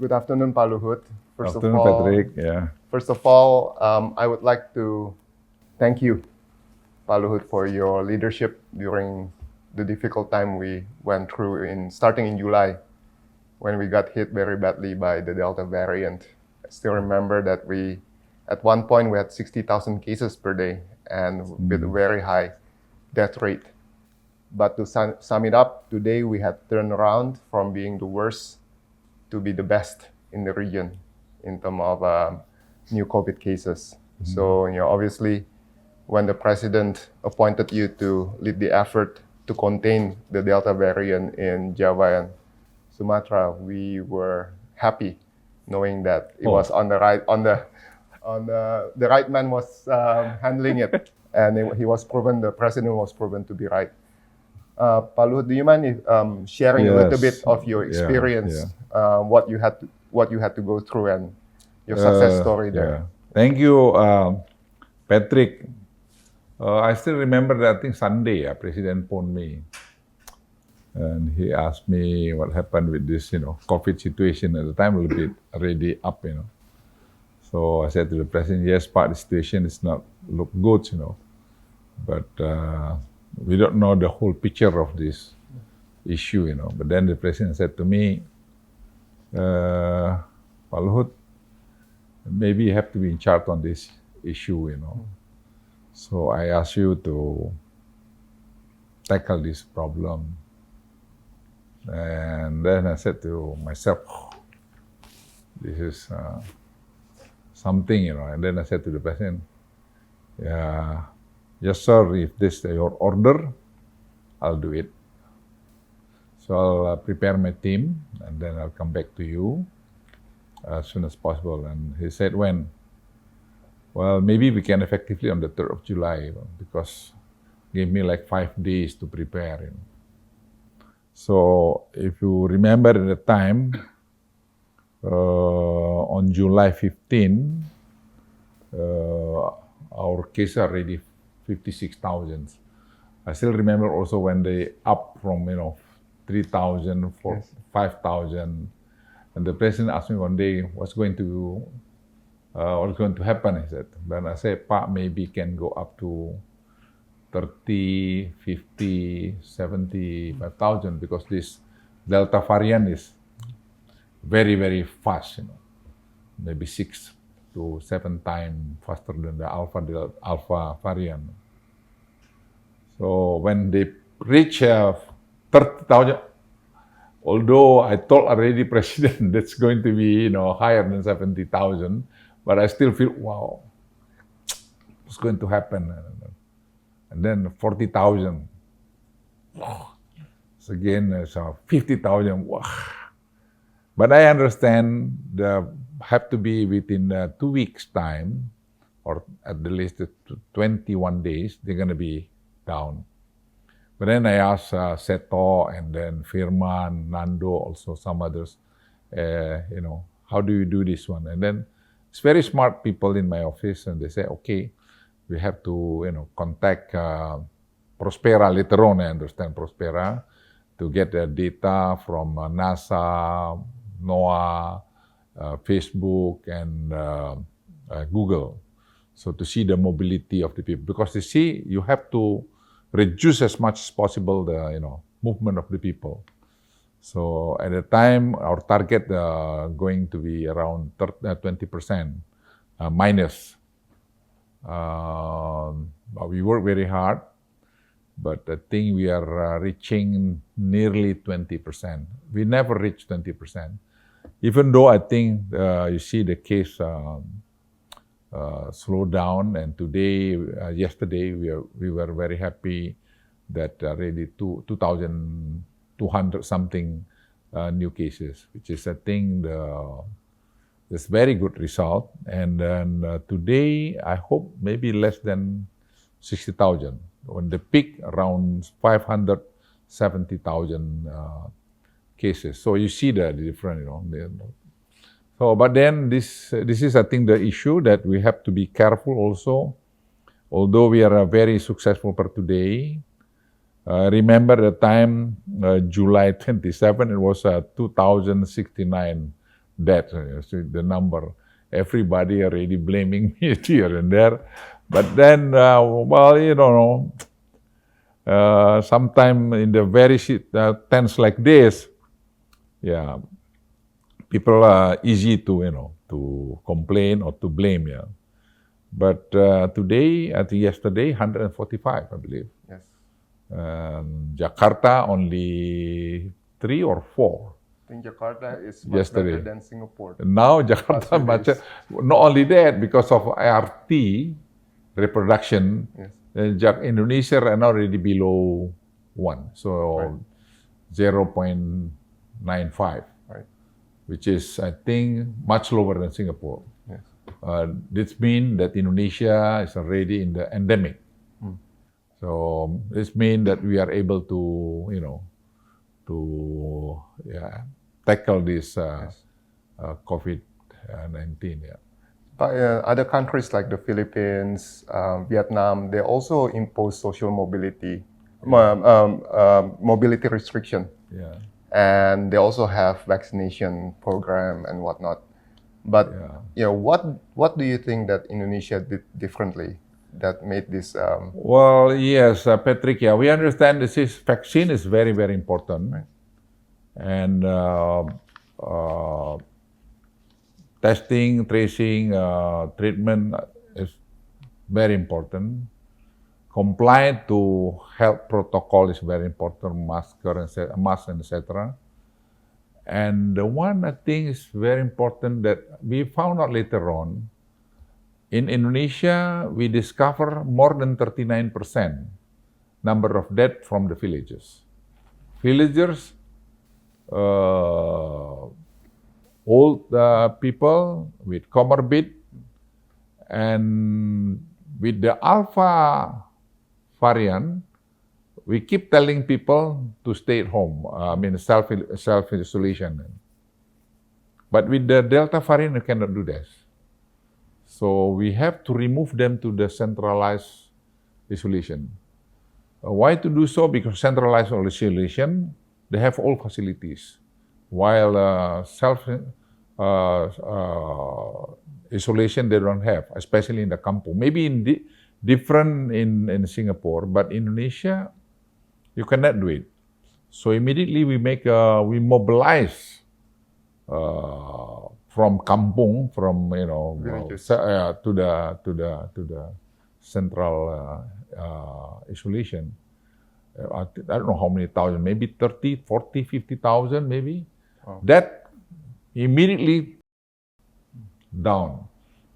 Good afternoon, Pak Luhut. Afternoon, Patrick. Yeah. First of all, I would like to thank you, Pak Luhut, for your leadership during the difficult time we went through starting in July, when we got hit very badly by the Delta variant. I still remember that at one point, we had 60,000 cases per day and with a very high death rate. But to sum it up, today we had turned around from being the worst to be the best in the region in terms of new COVID cases. So, obviously, when the president appointed you to lead the effort to contain the Delta variant in Java and Sumatra, we were happy knowing that it was on the right man was handling it, and the president was proven to be right. Pak Luhut, do you mind sharing a little bit of your experience, what you had to go through, and your success story there? Yeah. Thank you, Patrick. I still remember that, I think Sunday, President phoned me, and he asked me what happened with this, COVID situation. At the time, a little bit already up, So I said to the president, yes, the situation is not look good, but we don't know the whole picture of this issue, But then the president said to me, Pak Luhut, maybe you have to be in charge on this issue, So I ask you to tackle this problem. And then I said to myself, this is something, And then I said to the president, yes, sir, if this is your order, I'll do it. So I'll prepare my team, and then I'll come back to you as soon as possible. And he said, when? Well, maybe we can effectively on the 3rd of July, because give me like 5 days to prepare. So if you remember at the time, on July 15, our case are already 56,000. I still remember also when they up from 3,000 for 5,000, and the president asked me one day what's going to happen. He said, then I said, Pak, maybe can go up to 30, 50, 75,000 because this Delta variant is very, very fast, maybe 6 to 7 times faster than the Alpha variant. So when they reach 30,000, although I told already President that's going to be higher than 70,000, but I still feel, wow, what's going to happen? And then 40,000. So again, 50,000. Wow. But I understand have to be within 2 weeks' time, or at the least 21 days, they're going to be down. But then I asked Seto and then Firman, Nando, also some others, how do you do this one? And then it's very smart people in my office, and they say, okay, we have to, contact Prospera later on. I understand Prospera to get the data from NASA, NOAA, Facebook, and Google. So to see the mobility of the people, because you have to reduce as much as possible the movement of the people. So at the time, our target going to be around 20% minus. We work very hard, but I think we are reaching nearly 20%. We never reach 20%, even though I think you see the case slow down. And yesterday, we were very happy that already 2,200 something new cases, which is, I think, this very good result. And then today, I hope maybe less than 60,000. When the peak around 570,000 cases. So you see the difference, So, but then this is, I think, the issue that we have to be careful also. Although we are very successful per today, remember the time, July 27, it was 2,069 deaths. See the number. Everybody already blaming me here and there. But then, well, you know, sometime in the very tense like this, yeah, people are easy to, you know, to complain or to blame, yeah. But today, yesterday, 145, I believe. Yes. Jakarta only 3 or 4. I think Jakarta is much Yesterday. better than Singapore. Now Jakarta few much. days. Not only that, because of IRT reproduction, Yes. Indonesia are now already below 1, so Right. 0.95, Right. which is, I think, much lower than Singapore. Yes. This means that Indonesia is already in the endemic. So this means that we are able to, you know, to tackle this COVID-19. Yeah. But other countries like the Philippines, Vietnam, they also impose social mobility, mobility restriction, Yeah. and they also have vaccination program and whatnot. But you know, what do you think that Indonesia did differently that made this? Well, yes, Patrick. Yeah, we understand vaccine is very, very important, Right. and testing, tracing, treatment is very important. Compliant to health protocol is very important. Mask and etc. And the one I think is very important that we found out later on. In Indonesia, we discover more than 39% number of death from the villagers. Villagers, old people with comorbid, and with the Alpha variant, we keep telling people to stay at home. I mean, self-isolation. But with the Delta variant, we cannot do this. So we have to remove them to the centralized isolation. Why to do so? Because centralized isolation, they have all facilities, while isolation they don't have, especially in the kampung. Maybe different in Singapore, but Indonesia, you cannot do it. So immediately we mobilize from kampung, from Villages. to the central isolation. I don't know how many thousand, maybe 30, 40, 50,000 maybe. Wow. That immediately down.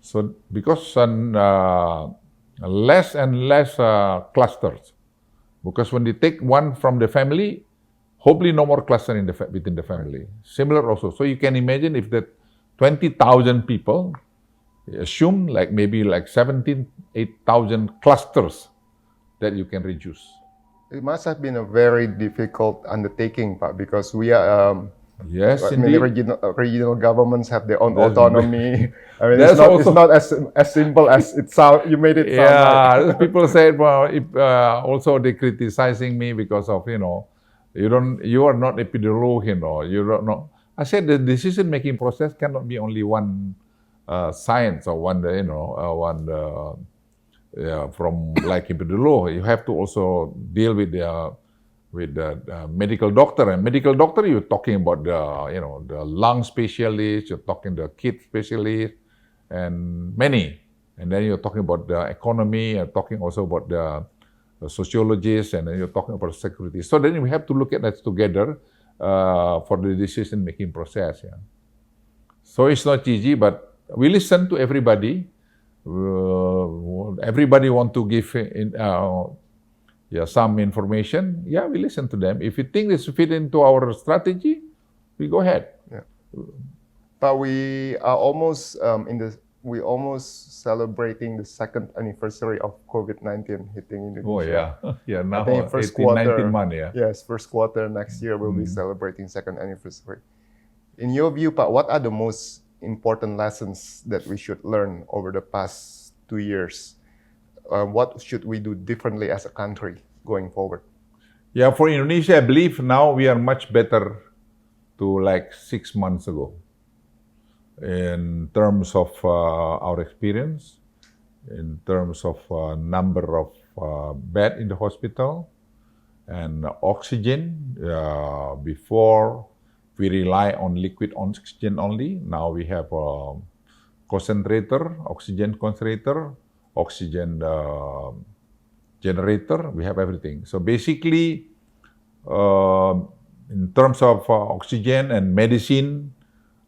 So because less and less clusters. Because when they take one from the family, hopefully no more cluster within the family. Similar also. So you can imagine if that 20,000 people, assume maybe 8,000 clusters that you can reduce. It must have been a very difficult undertaking, Pak, because we are Yes, many indeed. regional governments have their own That's- autonomy. I mean, That's it's not as simple as it sound. You made it sound like. Yeah, people said, well, also they criticizing me because of, you are not epidemiologist, you don't know. I said the decision-making process cannot be only one science or one, from like epidemiology. You have to also deal with the medical doctor. And medical doctor, you're talking about the lung specialist, you're talking the kid specialist, and many. And then you're talking about the economy, you're talking also about the sociologists, and then you're talking about security. So then we have to look at that together for the decision-making process. Yeah. So it's not easy, but we listen to everybody. Everybody want to give some information. Yeah, we listen to them. If you think this fit into our strategy, we go ahead. Yeah. But we are almost we almost celebrating the second anniversary of COVID-19 hitting Indonesia. Oh yeah, yeah. Now I think first 18, quarter, 19 months. Yeah. Yes, first quarter next year we'll be celebrating second anniversary. In your view, Pak, what are the most important lessons that we should learn over the past 2 years? What should we do differently as a country going forward? Yeah, for Indonesia, I believe now we are much better to 6 months ago. in terms of our experience, in terms of number of bed in the hospital, and oxygen. Before we rely on liquid oxygen only. Now we have a concentrator, oxygen concentrator, oxygen generator. We have everything. So basically, in terms of oxygen and medicine,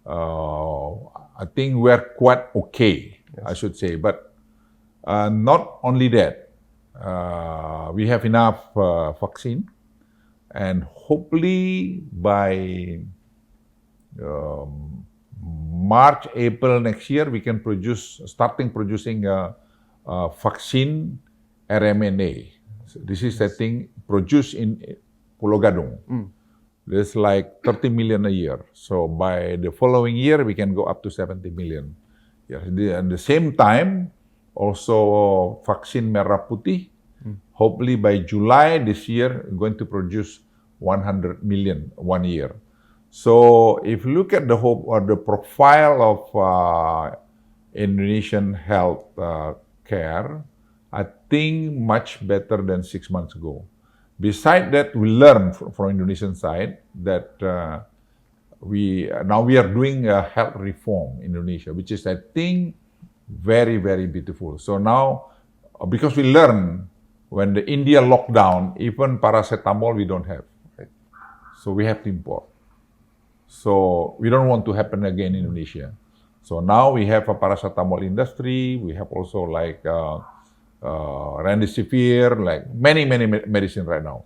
I think we're quite okay, I should say. But not only that, we have enough vaccine, and hopefully by March, April next year, we can starting producing vaccine RMNA. So this is, I think, produced in Pulau Gadung. There's like 30 million a year. So by the following year, we can go up to 70 million. Yeah. At the same time, also vaccine Merah Putih. Hopefully by July this year, we're going to produce 100 million 1 year. So if you look at the hope or the profile of Indonesian health care, I think much better than 6 months ago. Besides that, we learn from Indonesian side that we are doing a health reform in Indonesia, which is, I think, very, very beautiful. So now, because we learn when the India lockdown, even paracetamol we don't have. So we have to import. So we don't want to happen again in Indonesia. So now we have a paracetamol industry. We have also like remdesivir, like many medicine right now.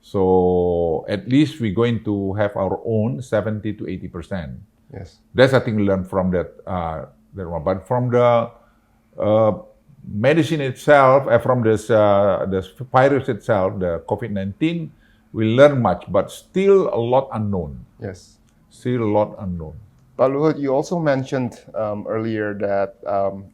So at least we're going to have our own 70 to 80%. Yes. That's I think we learned from that one. But from the medicine itself, from this virus itself, the COVID-19, we learn much, but still a lot unknown. Yes. Still a lot unknown. Pak Luhut, you also mentioned earlier that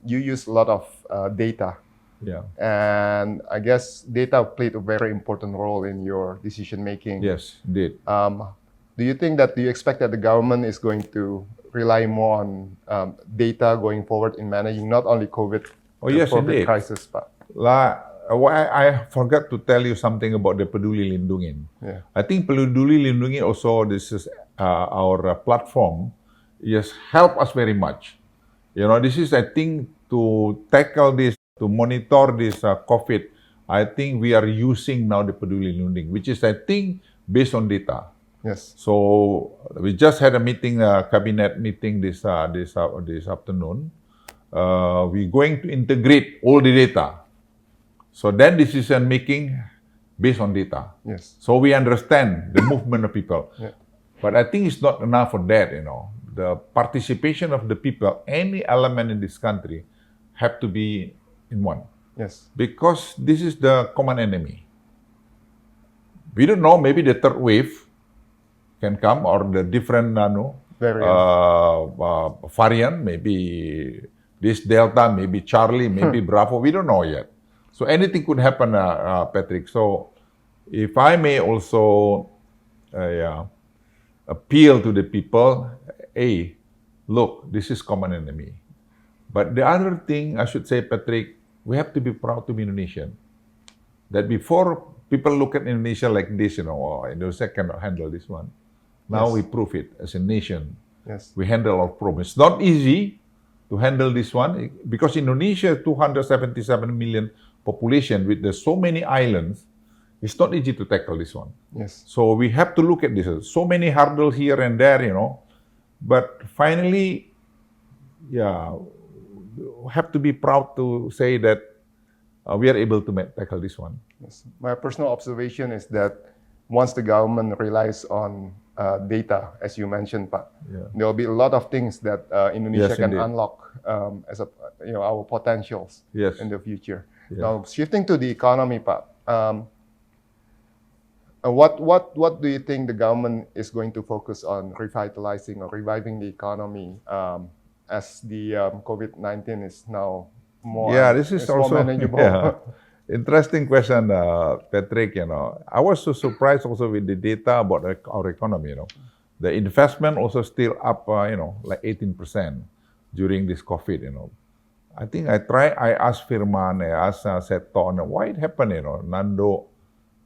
you use a lot of data. Yeah. And I guess data played a very important role in your decision making. Yes, indeed. Do you expect that the government is going to rely more on data going forward in managing not only COVID, yes, COVID indeed. crisis, Pak? I forgot to tell you something about the Peduli Lindungi. Yeah. I think Peduli Lindungi also, this is our platform, yes, help us very much. You know, this is, I think, to tackle this, to monitor this COVID, I think we are using now the Peduli Lindungi, which is, I think, based on data. Yes. So we just had a meeting, cabinet meeting this afternoon. We're going to integrate all the data. So then decision making based on data. Yes. So we understand the movement of people. Yeah. But I think it's not enough for that, you know. The participation of the people, any element in this country, have to be in one. Yes. Because this is the common enemy. We don't know, maybe the third wave can come, or the different variant, maybe this Delta, maybe Charlie, maybe Bravo, we don't know yet. So anything could happen, Patrick. So if I may also appeal to the people, hey, look, this is common enemy. But the other thing I should say, Patrick, we have to be proud to be Indonesian. That before people look at Indonesia like this, you know, oh, Indonesia cannot handle this one. Now Yes. we prove it as a nation. Yes. We handle our problems. It's not easy to handle this one because Indonesia, 277 million population with so many islands, it's not easy to tackle this one. Yes. So we have to look at this. So many hurdles here and there, you know. But finally, yeah, we have to be proud to say that we are able to tackle this one. Yes. My personal observation is that once the government relies on data, as you mentioned, Pak, there will be a lot of things that Indonesia Yes, can indeed. unlock as our potentials Yes. in the future. Yes. Now, shifting to the economy, Pak, what do you think the government is going to focus on revitalizing or reviving the economy as the COVID-19 is now more This is more also manageable? interesting question, Patrick. You know, I was so surprised also with the data about our economy. You know, The investment also still up, like 18% during this COVID, I think I asked Firman, I asked Seton, why it happened, Nando.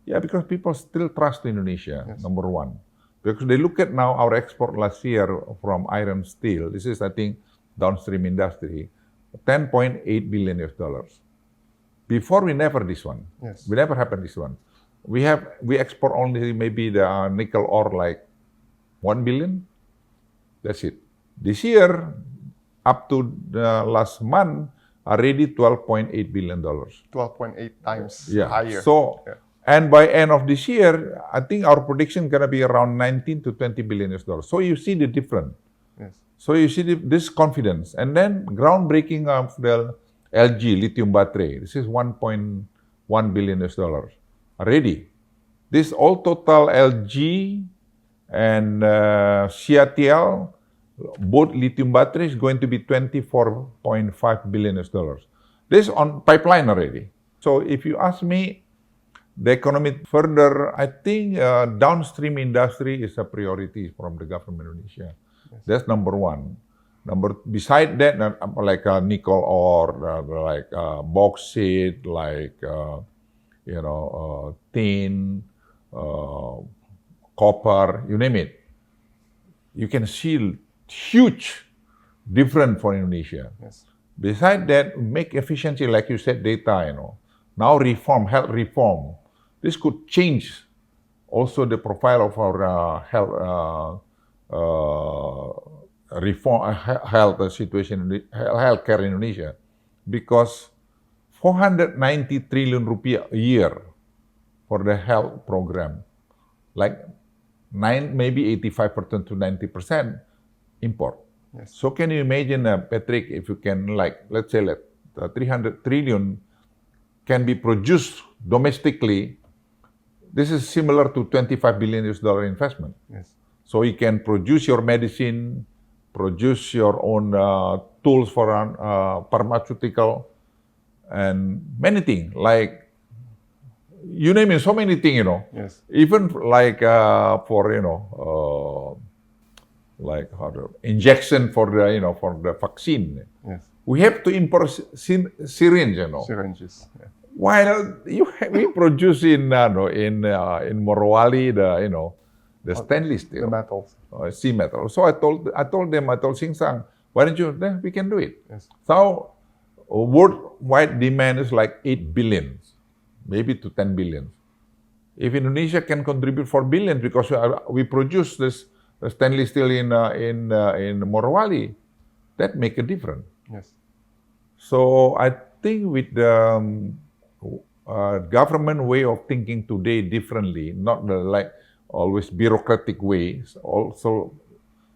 Yeah, because people still trust Indonesia, Yes. number one. Because they look at now our export last year from iron steel. This is, I think, downstream industry, $10.8 billion US. Before we never this one. Yes. We never happened this one. We export only maybe the nickel ore like 1 billion. That's it. This year, up to the last month, already $12.8 billion. 12.8 times Yeah. higher. So, Yeah. and by end of this year, I think our prediction gonna be around 19 to 20 billion US. So you see the difference. Yes. So you see this confidence. And then groundbreaking of the LG lithium battery. This is 1.1 billion US dollars already. This all total LG and CATL, both lithium batteries going to be 24.5 billion US dollars. This on pipeline already. So if you ask me, the economy further, I think downstream industry is a priority from the government of Indonesia. Yes. That's number one. Beside that, like nickel ore, like bauxite, like tin, copper, you name it. You can see huge difference for Indonesia. Yes. Beside that, make efficiency, like you said, data, Now reform, health reform. This could change also the profile of our health situation, healthcare in Indonesia, because 490 trillion rupiah a year for the health program, like maybe 85% to 90% import. Yes. So can you imagine, Patrick, if you can, like, let's say, 300 trillion can be produced domestically. This is similar to 25 billion US dollar investment. Yes. So you can produce your medicine, produce your own tools for pharmaceutical, and many things, like, you name it, so many things, Yes. Even like for, like injection for the vaccine. Yes. We have to import syringe, Syringes. Yeah. While we produce in Morowali the stainless The steel, metals. sea metal. So I told Sing Sang, why don't you? Then we can do it. Yes. So worldwide demand is like 8 billion, maybe to 10 billion. If Indonesia can contribute 4 billion because we produce this stainless steel in Morowali, that make a difference. Yes. So I think with the government way of thinking today differently, not the like always bureaucratic ways, also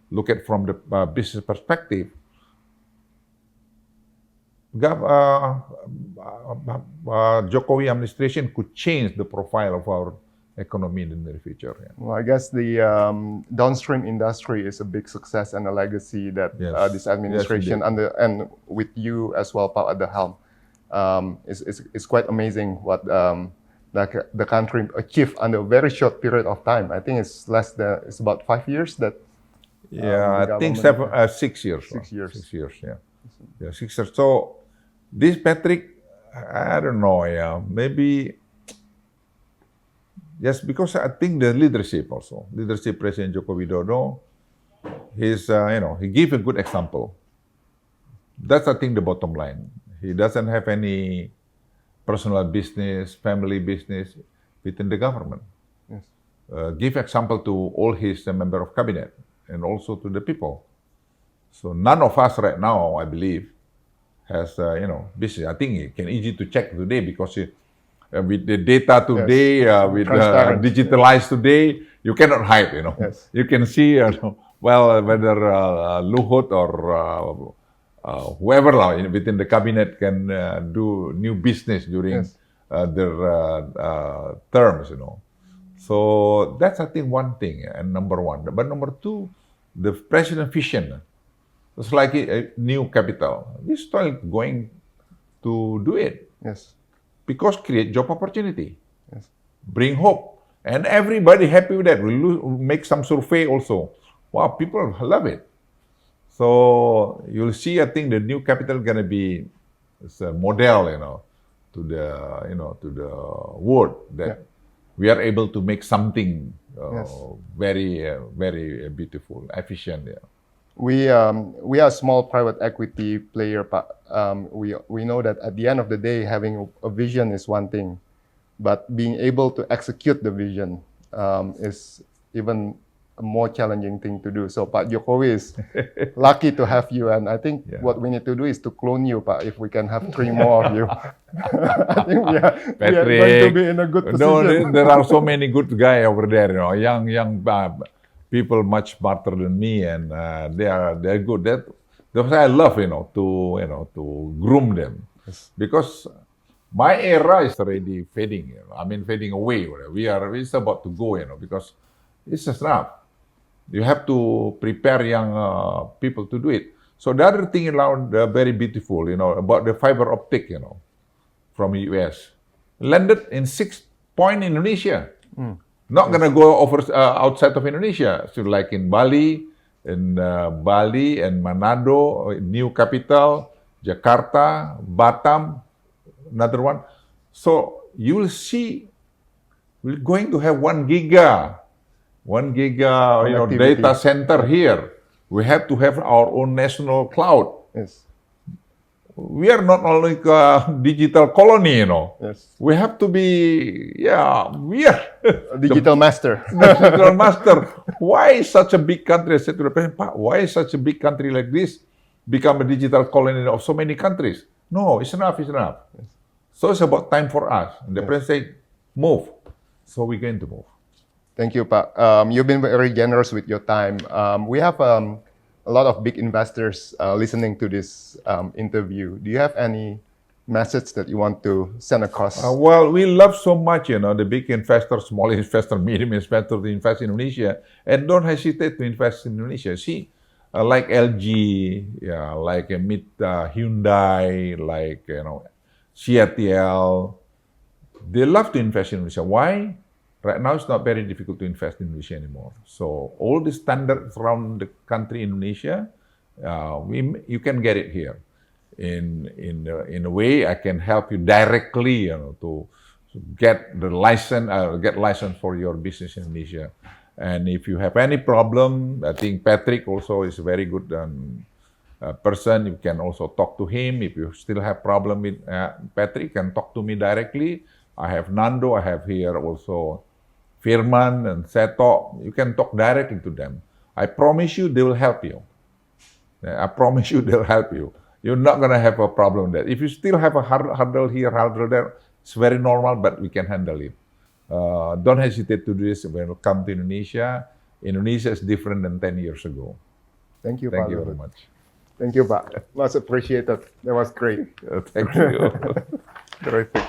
look at from the business perspective. Jokowi administration could change the profile of our economy in the near future. Yeah. Well, I guess the downstream industry is a big success and a legacy that Yes. this administration Yes, and with you as well, Pak, at the helm, is quite amazing what the country achieved under a very short period of time. I think it's about 5 years that. Yeah, the I think government- 6 years. 6 years. 6 years, yeah. Yeah, 6 years. So this Patrick, I don't know, yeah, maybe. Yes, because I think the leadership President Joko Widodo, he gave a good example. That's, I think, the bottom line. He doesn't have any personal business, family business within the government. Yes. Give example to all his member of cabinet and also to the people. So none of us right now, I believe, has business. I think it can easy to check today because with the data today, with Transparent. digitalized today, you cannot hide. Yes. You can see whether Luhut or whoever within the cabinet can do new business during Yes. their terms. So that's, I think, one thing, and number one. But number two, the president vision. It's like a new capital. He's still going to do it Yes. because create job opportunity, Yes. bring hope, and everybody happy with that. We'll make some survey also. wow, people love it. So you'll see, I think the new capital gonna be it's a model, to the world that we are able to make something Yes. very beautiful, efficient. Yeah. We are a small private equity player, but we know that at the end of the day, having a vision is one thing, but being able to execute the vision is even a more challenging thing to do. So Pak Jokowi is lucky to have you, and I think what we need to do is to clone you, Pak. If we can have 3 more of you, I think we are going to be in a good position. No, there are so many good guys over there. Young people much smarter than me, and they're good. That's why I love to groom them, because my era is already fading. I mean fading away. It's about to go. Because it's just enough. You have to prepare young people to do it. So the other thing around very beautiful, about the fiber optic, from US, landed in 6 point in Indonesia. Not gonna go over outside of Indonesia. So like in Bali and Manado, new capital, Jakarta, Batam, another one. So you will see, we're going to have 1 giga Connectivity. data center here. We have to have our own national cloud. Yes. We are not only a digital colony, Yes. We have to be, we are A digital master. digital master. Why such a big country? I said to the president, "Pa, why such a big country like this become a digital colony of so many countries? No, it's enough. So it's about time for us." And the president said, "Move." So we're going to move. Thank you, Pak. You've been very generous with your time. We have a lot of big investors listening to this interview. Do you have any message that you want to send across? Well, we love so much, the big investors, small investor, medium investor to invest in Indonesia, and don't hesitate to invest in Indonesia. See, like LG, like Hyundai, like CATL, they love to invest in Indonesia. Why? Right now, it's not very difficult to invest in Indonesia anymore. So all the standards around the country, Indonesia, you can get it here. In a way, I can help you directly, to get the license, get license for your business in Indonesia. And if you have any problem, I think Patrick also is a very good person. You can also talk to him. If you still have problem with Patrick, you can talk to me directly. I have Nando. I have here also Firman and Seto. You can talk directly to them. I promise you, they will help you. I promise you, they'll help you. You're not going to have a problem with that. If you still have a hurdle here, hurdle there, it's very normal, but we can handle it. Don't hesitate to do this when you come to Indonesia. Indonesia is different than 10 years ago. Thank you, Thank Pak. you very much. Thank you, Pak. Much appreciated. That was great. Thank you. Terrific.